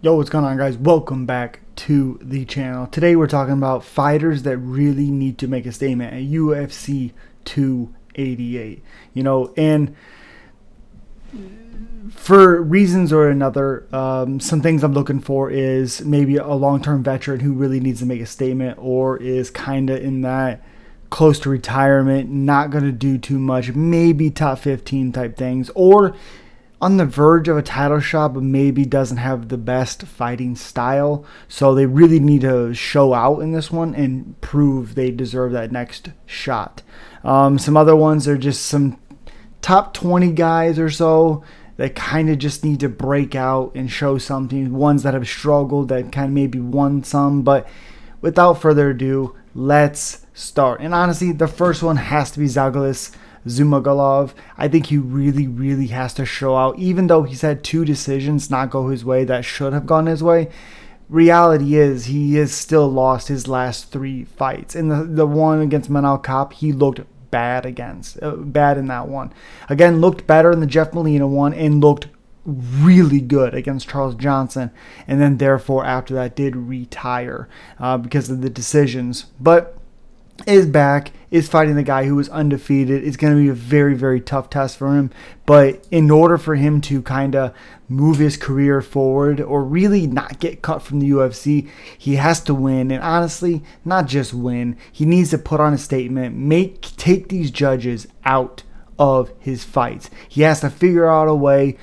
Yo, what's going on, guys? Welcome back to the channel. Today we're talking about fighters that really need to make a statement at UFC 288. And for reasons or another, some things I'm looking for is maybe a long-term veteran who really needs to make a statement or is kind of in that close to retirement, not going to do too much, maybe top 15 type things, or on the verge of a title shot, but maybe doesn't have the best fighting style. So they really need to show out in this one and prove they deserve that next shot. Some other ones are just some top 20 guys or so that kind of just need to break out and show something. Ones that have struggled, that kind of maybe won some. But without further ado, let's start. And honestly, the first one has to be Zhalgas Zhumagulov. I think he really has to show out, even though he's had two decisions not go his way that should have gone his way. Reality is he has still lost his last three fights. In the one against Manal Kape, he looked bad in that one. Again, looked better in the Jeff Molina one and looked really good against Charles Johnson, and then therefore after that did retire because of the decisions. But is back, is fighting the guy who was undefeated. It's going to be a very tough test for him. But in order for him to kind of move his career forward or really not get cut from the UFC, he has to win. And honestly, not just win. He needs to put on a statement, take these judges out of his fights. He has to figure out a way.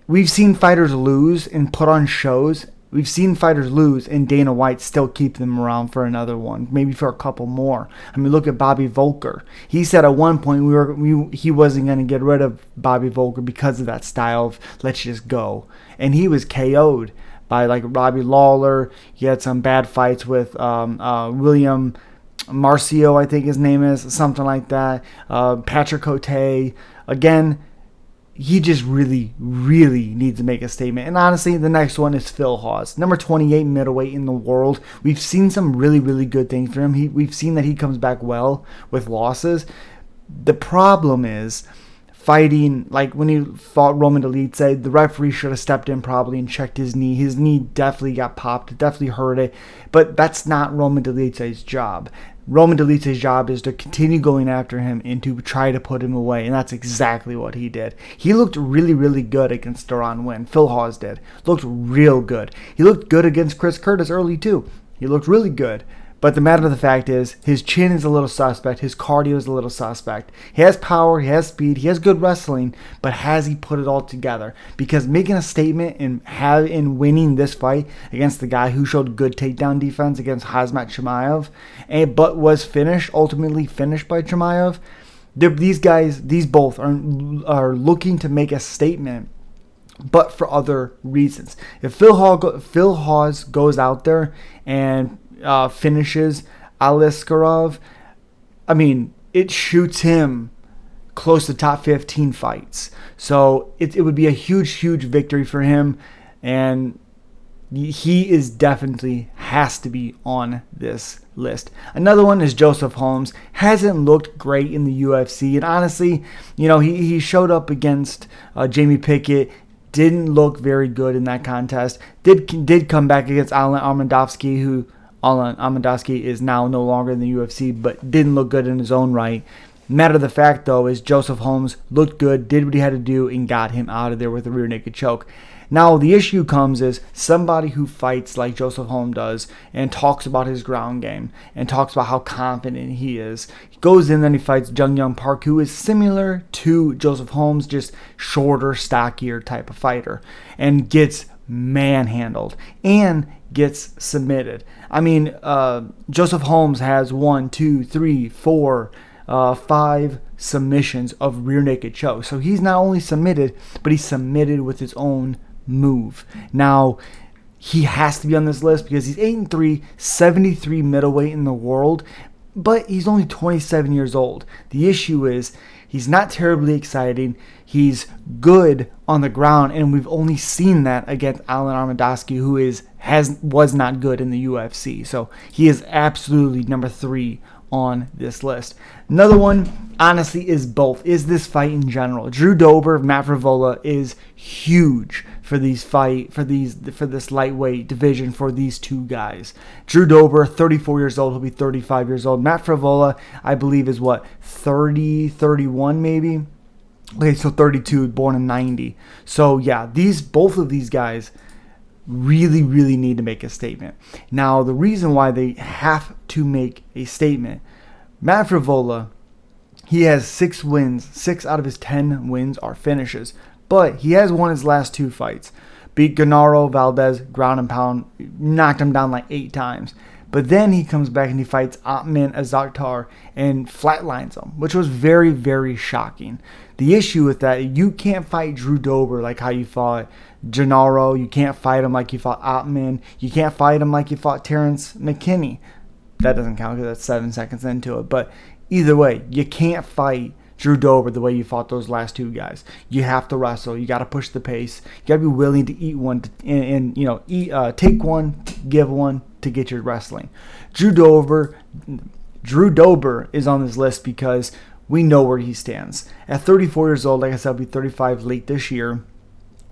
We've seen fighters lose and put on shows. We've seen fighters lose and Dana White still keep them around for another one, maybe for a couple more. I mean, look at Bobby Volker. He said at one point he wasn't going to get rid of Bobby Volker because of that style of let's just go. And he was KO'd by like Robbie Lawler. He had some bad fights with William Marcio, I think his name is, something like that. Patrick Cote. Again, he just really needs to make a statement. And honestly, the next one is Phil Hawes, number 28 middleweight in the world. We've seen some really good things for him. We've seen that he comes back well with losses. The problem is fighting, like when he fought Roman Dolidze, the referee should have stepped in probably and checked his knee. His knee definitely got popped, definitely hurt it. But that's not Roman Dolidze's job. Roman Dolidze's job is to continue going after him and to try to put him away, and that's exactly what he did. He looked really good against Deron Winn. Phil Hawes did. Looked real good. He looked good against Chris Curtis early too. He looked really good. But the matter of the fact is, his chin is a little suspect. His cardio is a little suspect. He has power. He has speed. He has good wrestling. But has he put it all together? Because making a statement and winning this fight against the guy who showed good takedown defense against Khamzat Chimaev, but was ultimately finished by Chimaev, these both are looking to make a statement, but for other reasons. If Phil Hawes goes out there and finishes Aliskerov, I mean, it shoots him close to top 15 fights. So it would be a huge victory for him, and he is definitely has to be on this list. Another one is Joseph Holmes. Hasn't looked great in the UFC, and honestly, he showed up against Jamie Pickett. Didn't look very good in that contest. Did come back against Alan Armandowski, who Alan Armandowski is now no longer in the UFC, but didn't look good in his own right. Matter of the fact, though, is Joseph Holmes looked good, did what he had to do, and got him out of there with a rear naked choke. Now, the issue comes is somebody who fights like Joseph Holmes does and talks about his ground game and talks about how confident he is. He goes in and he fights Jung Young Park, who is similar to Joseph Holmes, just shorter, stockier type of fighter, and gets manhandled and gets submitted. I mean, Joseph Holmes has 1, 2, 3, 4, 5 submissions of rear naked choke. So he's not only submitted, but he's submitted with his own move. Now, he has to be on this list because he's 8-3, 73 middleweight in the world, but he's only 27 years old. The issue is he's not terribly exciting. He's good on the ground, and we've only seen that against Alan Armandowski, who was not good in the UFC. So he is absolutely number 3 on this list. Another one, honestly, is this fight in general. Drew Dober, Matt Frevola is huge for this lightweight division for these two guys. Drew Dober, 34 years old, he'll be 35 years old. Matt Frevola, I believe, is what, 30, 31 maybe? Okay, so 32, born in 90. So yeah, both of these guys really, really need to make a statement. Now, the reason why they have to make a statement, Matt Frevola, he has 6 wins. 6 out of his 10 wins are finishes. But he has won his last 2 fights. Beat Gennaro Valdez, ground and pound, knocked him down like 8 times. But then he comes back and he fights Otman Azaktar and flatlines him, which was very, very shocking. The issue with that, you can't fight Drew Dober like how you fought Gennaro. You can't fight him like you fought Otman. You can't fight him like you fought Terrence McKinney. That doesn't count because that's 7 seconds into it. But either way, you can't fight Drew Dober the way you fought those last 2 guys. You have to wrestle. You got to push the pace. You got to be willing to eat one take one, give one to get your wrestling. Drew Dober is on this list because we know where he stands. At 34 years old, like I said, he'll be 35 late this year.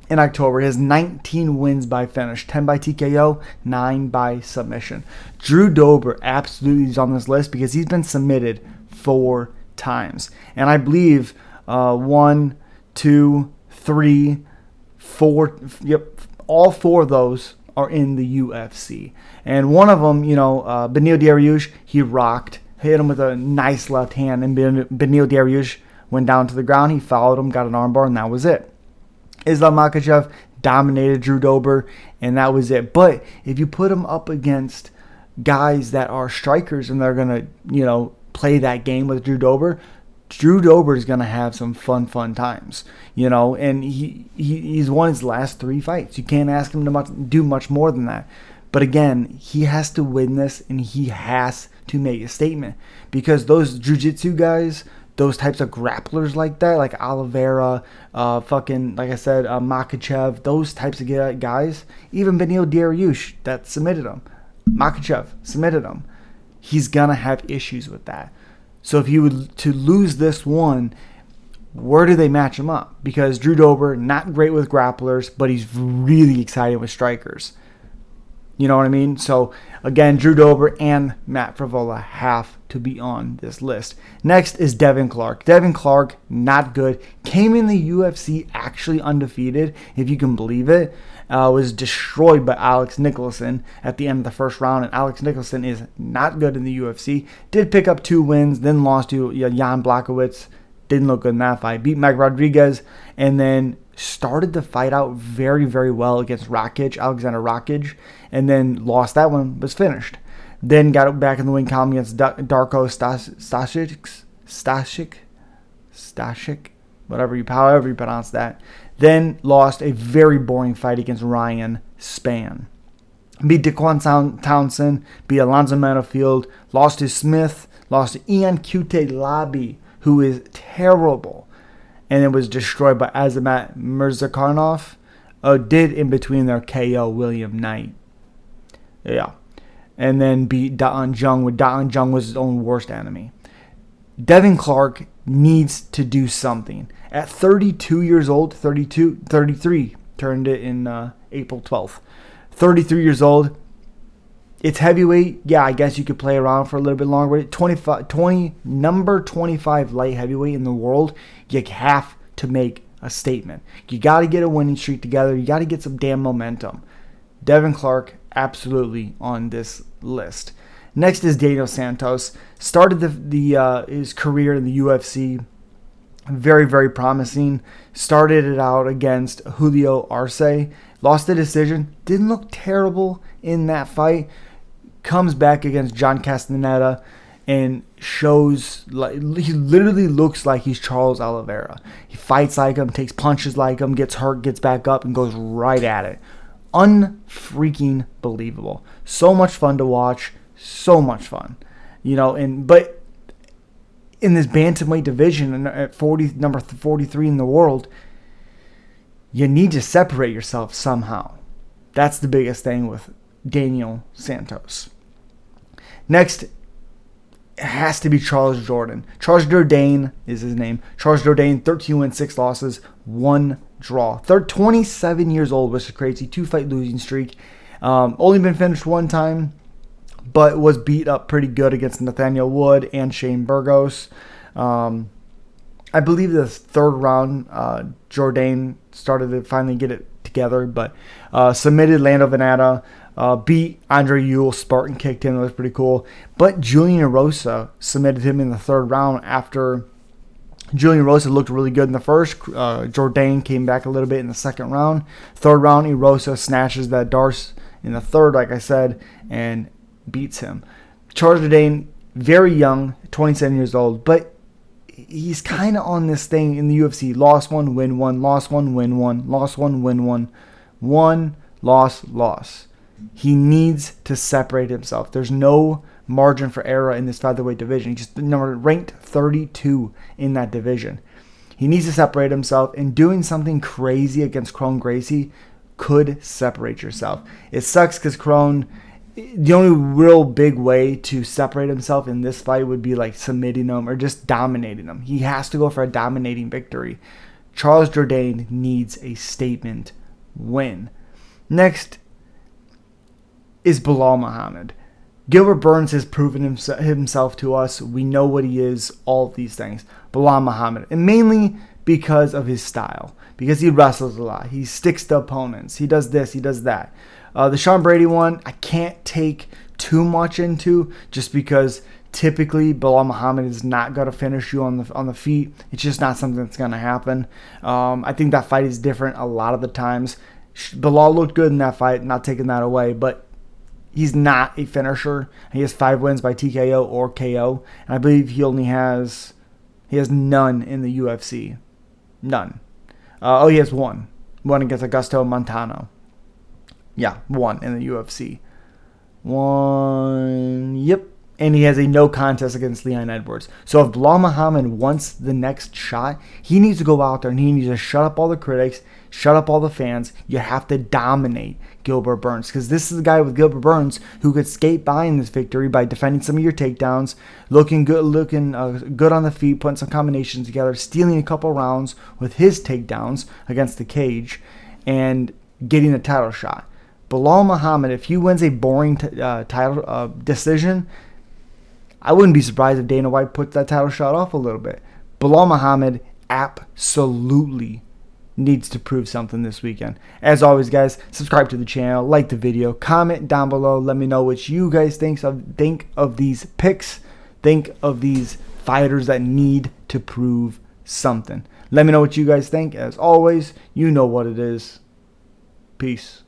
In October, he has 19 wins by finish, 10 by TKO, 9 by submission. Drew Dober absolutely is on this list because he's been submitted 4 times. And I believe 1, 2, 3, 4, all 4 of those are in the UFC. And one of them, Beneil Dariush, he rocked, hit him with a nice left hand, and Beneil Dariush went down to the ground. He followed him, got an armbar, and that was it. Islam Makhachev dominated Drew Dober, and that was it. But if you put him up against guys that are strikers and they're going to, play that game with Drew Dober is going to have some fun times, and he's won his last 3 fights. You can't ask him to do much more than that. But again, he has to win this, and he has to make a statement because those jiu-jitsu guys, those types of grapplers like that, like Oliveira, like I said, Makhachev, those types of guys, even Beneil Dariush that submitted him, Makhachev submitted him, he's going to have issues with that. So if he would to lose this one, where do they match him up? Because Drew Dober, not great with grapplers, but he's really excited with strikers. You know what I mean? So, again, Drew Dober and Matt Frevola have to be on this list. Next is Devin Clark. Devin Clark, not good. Came in the UFC actually undefeated, if you can believe it. Was destroyed by Alex Nicholson at the end of the first round. And Alex Nicholson is not good in the UFC. Did pick up 2 wins, then lost to Jan Blachowicz. Didn't look good in that fight. Beat Mike Rodriguez, and then started the fight out very, very well against Alexander Rakic, and then lost that one, was finished. Then got back in the win column against Darko Stasic, however you pronounce that. Then lost a very boring fight against Ryan Spann. Beat Dequan Townsend, beat Alonzo Manafield, lost to Smith, lost to Ian Cutelaba, who is terrible, and it was destroyed by Azamat Murzakanov. Did in between their KO William Knight. Yeah. And then beat Da'an Jung, when Da'an Jung was his own worst enemy. Devin Clark needs to do something. At 32 years old, 33, turned it in April 12th. 33 years old. It's heavyweight. Yeah, I guess you could play around for a little bit longer. Number 25 light heavyweight in the world. You have to make a statement. You got to get a winning streak together. You got to get some damn momentum. Devin Clark, absolutely on this list. Next is Daniel Santos. Started his career in the UFC. Very, very promising. Started it out against Julio Arce. Lost the decision. Didn't look terrible in that fight. Comes back against John Castaneda and shows, like, he literally looks like he's Charles Oliveira. He fights like him, takes punches like him, gets hurt, gets back up, and goes right at it. Unfreaking believable. So much fun to watch. So much fun. But in this bantamweight division at number 43 in the world, you need to separate yourself somehow. That's the biggest thing with Daniel Santos. Next, it has to be Charles Jourdain. Charles Jourdain is his name. Charles Jourdain, 13 wins, 6 losses, 1 draw. 27 years old, which is crazy. 2-fight losing streak. Only been finished 1 time, but was beat up pretty good against Nathaniel Wood and Shane Burgos. I believe this 3rd round, Jourdain started to finally get it together, but submitted Lando Venata, beat Andre Ewell, Spartan kicked him. That was pretty cool. But Julian Erosa submitted him in the 3rd round after Julian Erosa looked really good in the first. Jourdain came back a little bit in the 2nd round. 3rd round, Erosa snatches that Darce in the 3rd, like I said, and beats him. Charles Jourdain, very young, 27 years old, but he's kind of on this thing in the UFC. Lost 1, win 1, lost 1, win 1, lost 1, win 1, 1, loss. He needs to separate himself. There's no margin for error in this featherweight division. He's just ranked 32 in that division. He needs to separate himself, and doing something crazy against Kron Gracie could separate yourself. It sucks because Kron, the only real big way to separate himself in this fight would be like submitting him or just dominating him. He has to go for a dominating victory. Charles Jourdain needs a statement win. Next is Belal Muhammad. Gilbert Burns has proven himself to us. We know what he is, all of these things. Belal Muhammad. And mainly because of his style. Because he wrestles a lot. He sticks to opponents. He does this, he does that. The Sean Brady one, I can't take too much into, just because typically Belal Muhammad is not going to finish you on the feet. It's just not something that's going to happen. I think that fight is different a lot of the times. Belal looked good in that fight, not taking that away, but he's not a finisher. He has 5 wins by TKO or KO, and I believe he has none in the UFC. None. He has one against Augusto Montano. Yeah, 1 in the UFC. 1, yep. And he has a no contest against Leon Edwards. So if Belal Muhammad wants the next shot, he needs to go out there and he needs to shut up all the critics, shut up all the fans. You have to dominate Gilbert Burns, because this is the guy with Gilbert Burns who could skate by in this victory by defending some of your takedowns, looking good on the feet, putting some combinations together, stealing a couple rounds with his takedowns against the cage, and getting a title shot. Belal Muhammad, if he wins a boring title decision, I wouldn't be surprised if Dana White puts that title shot off a little bit. Belal Muhammad absolutely needs to prove something this weekend. As always, guys, subscribe to the channel, like the video, comment down below. Let me know what you guys think of these picks, think of these fighters that need to prove something. Let me know what you guys think. As always, you know what it is. Peace.